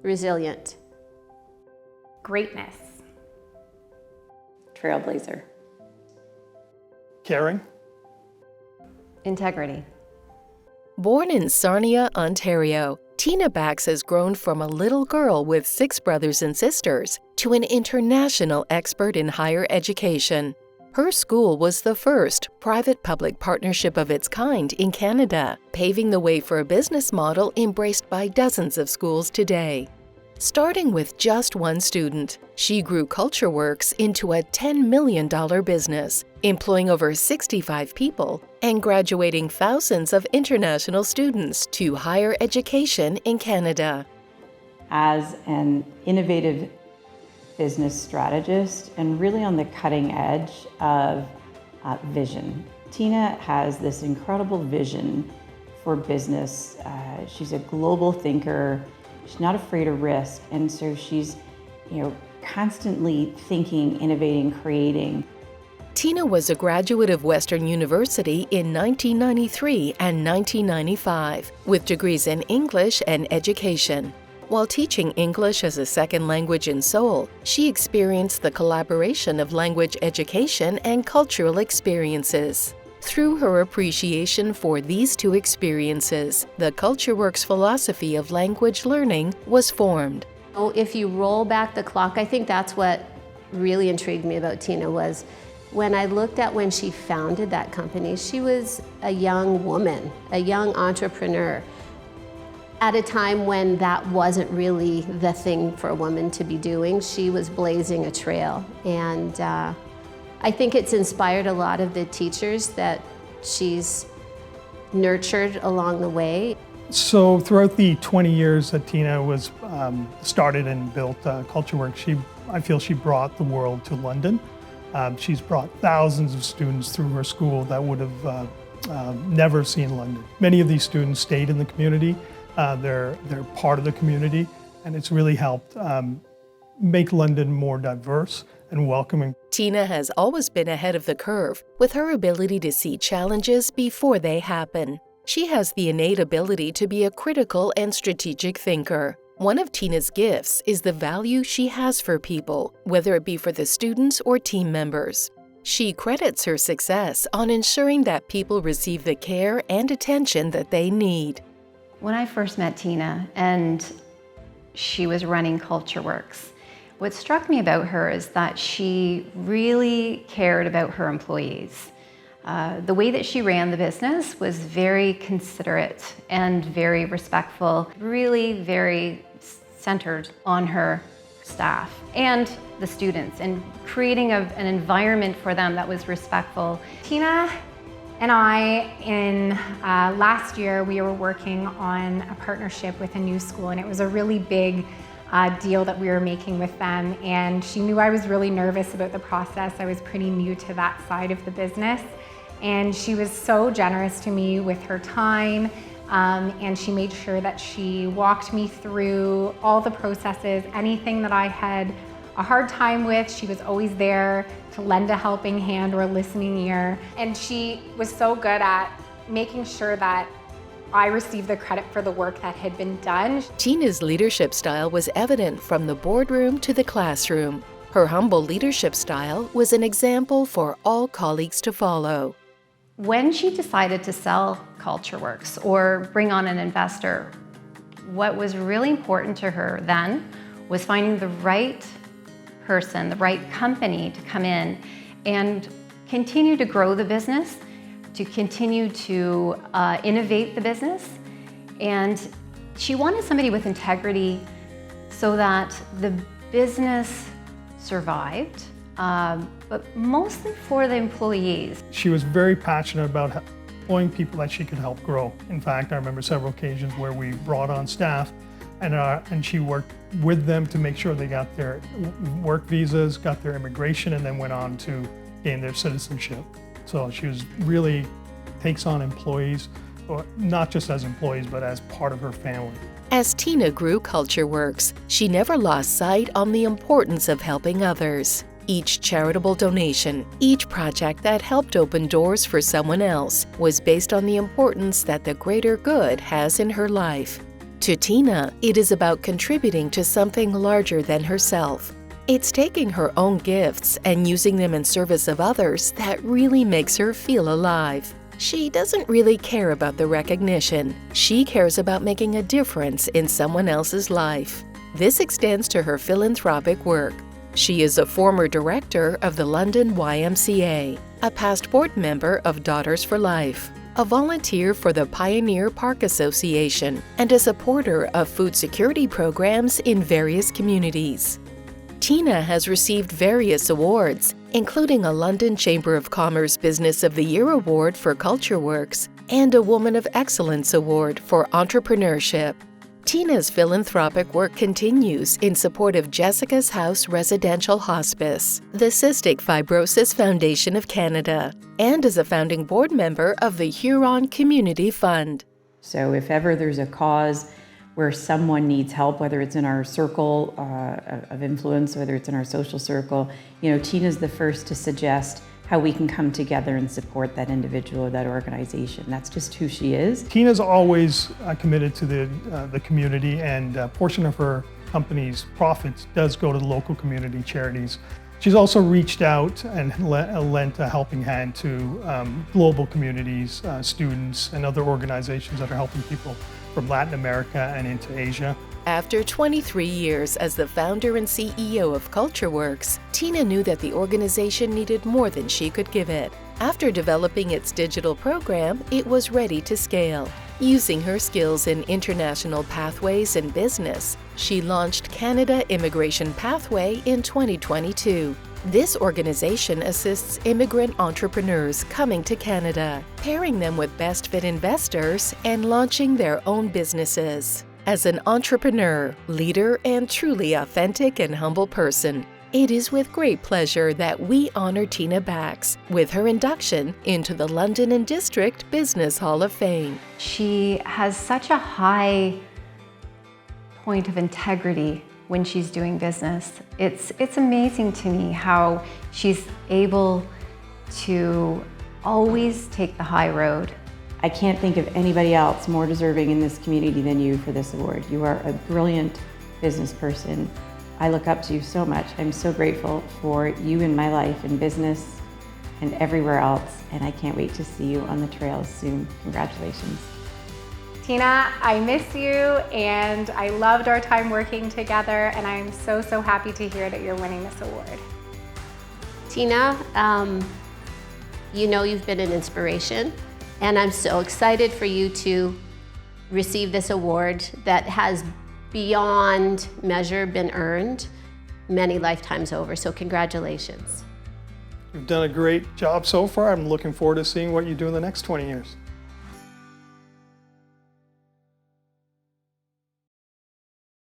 Resilient. Greatness. Trailblazer. Caring. Integrity. Born in Sarnia, Ontario, Tina Bax has grown from a little girl with 6 brothers and sisters to an international expert in higher education. Her school was the first private-public partnership of its kind in Canada, paving the way for a business model embraced by dozens of schools today. Starting with just 1 student, she grew CultureWorks into a $10 million business, employing over 65 people and graduating thousands of international students to higher education in Canada. As an innovative business strategist and really on the cutting edge of vision, Tina has this incredible vision for business. She's a global thinker. She's not afraid of risk, and so she's, constantly thinking, innovating, creating. Tina was a graduate of Western University in 1993 and 1995, with degrees in English and education. While teaching English as a second language in Seoul, she experienced the collaboration of language education and cultural experiences. Through her appreciation for these 2 experiences, the CultureWorks philosophy of language learning was formed. If you roll back the clock, I think that's what really intrigued me about Tina was when I looked at when she founded that company, she was a young woman, a young entrepreneur, at a time when that wasn't really the thing for a woman to be doing. She was blazing a trail, and I think it's inspired a lot of the teachers that she's nurtured along the way. So throughout the 20 years that Tina was started and built CultureWorks, I feel she brought the world to London. She's brought thousands of students through her school that would have never seen London. Many of these students stayed in the community. They're part of the community, and it's really helped make London more diverse and welcoming. Tina has always been ahead of the curve, with her ability to see challenges before they happen. She has the innate ability to be a critical and strategic thinker. One of Tina's gifts is the value she has for people, whether it be for the students or team members. She credits her success on ensuring that people receive the care and attention that they need. When I first met Tina and she was running CultureWorks, what struck me about her is that she really cared about her employees. The way that she ran the business was very considerate and very respectful, really very centered on her staff and the students, and creating an environment for them that was respectful. Tina and I, in last year, we were working on a partnership with a new school, and it was a really big deal that we were making with them, and she knew I was really nervous about the process. I was pretty new to that side of the business, and she was so generous to me with her time, and she made sure that she walked me through all the processes. Anything that I had a hard time with, she was always there to lend a helping hand or a listening ear. And she was so good at making sure that I received the credit for the work that had been done. Tina's leadership style was evident from the boardroom to the classroom. Her humble leadership style was an example for all colleagues to follow. When she decided to sell CultureWorks or bring on an investor, what was really important to her then was finding the right person, the right company to come in and continue to grow the business, to continue to innovate the business. And she wanted somebody with integrity so that the business survived, but mostly for the employees. She was very passionate about employing people that she could help grow. In fact, I remember several occasions where we brought on staff and she worked with them to make sure they got their work visas, got their immigration, and then went on to gain their citizenship. So she was really takes on employees, not just as employees, but as part of her family. As Tina grew CultureWorks, she never lost sight on the importance of helping others. Each charitable donation, each project that helped open doors for someone else was based on the importance that the greater good has in her life. To Tina, it is about contributing to something larger than herself. It's taking her own gifts and using them in service of others that really makes her feel alive. She doesn't really care about the recognition. She cares about making a difference in someone else's life. This extends to her philanthropic work. She is a former director of the London YMCA, a past board member of Daughters for Life, a volunteer for the Pioneer Park Association, and a supporter of food security programs in various communities. Tina has received various awards, including a London Chamber of Commerce Business of the Year Award for CultureWorks and a Woman of Excellence Award for Entrepreneurship. Tina's philanthropic work continues in support of Jessica's House Residential Hospice, the Cystic Fibrosis Foundation of Canada, and is a founding board member of the Huron Community Fund. So if ever there's a cause where someone needs help, whether it's in our circle of influence, whether it's in our social circle, Tina's the first to suggest how we can come together and support that individual or that organization. That's just who she is. Tina's always committed to the community, and a portion of her company's profits does go to the local community charities. She's also reached out and lent a helping hand to global communities, students, and other organizations that are helping people from Latin America and into Asia. After 23 years as the founder and CEO of CultureWorks, Tina knew that the organization needed more than she could give it. After developing its digital program, it was ready to scale. Using her skills in international pathways and business, she launched Canada Immigration Pathway in 2022. This organization assists immigrant entrepreneurs coming to Canada, pairing them with best fit investors, and launching their own businesses. As an entrepreneur, leader, and truly authentic and humble person, it is with great pleasure that we honor Tina Bax with her induction into the London and District Business Hall of Fame. She has such a high point of integrity when she's doing business. It's amazing to me how she's able to always take the high road. I can't think of anybody else more deserving in this community than you for this award. You are a brilliant business person. I look up to you so much. I'm so grateful for you in my life, in business, and everywhere else, and I can't wait to see you on the trails soon. Congratulations. Tina, I miss you, and I loved our time working together, and I'm so happy to hear that you're winning this award. Tina, you've been an inspiration, and I'm so excited for you to receive this award that has beyond measure been earned many lifetimes over, so congratulations. You've done a great job so far. I'm looking forward to seeing what you do in the next 20 years.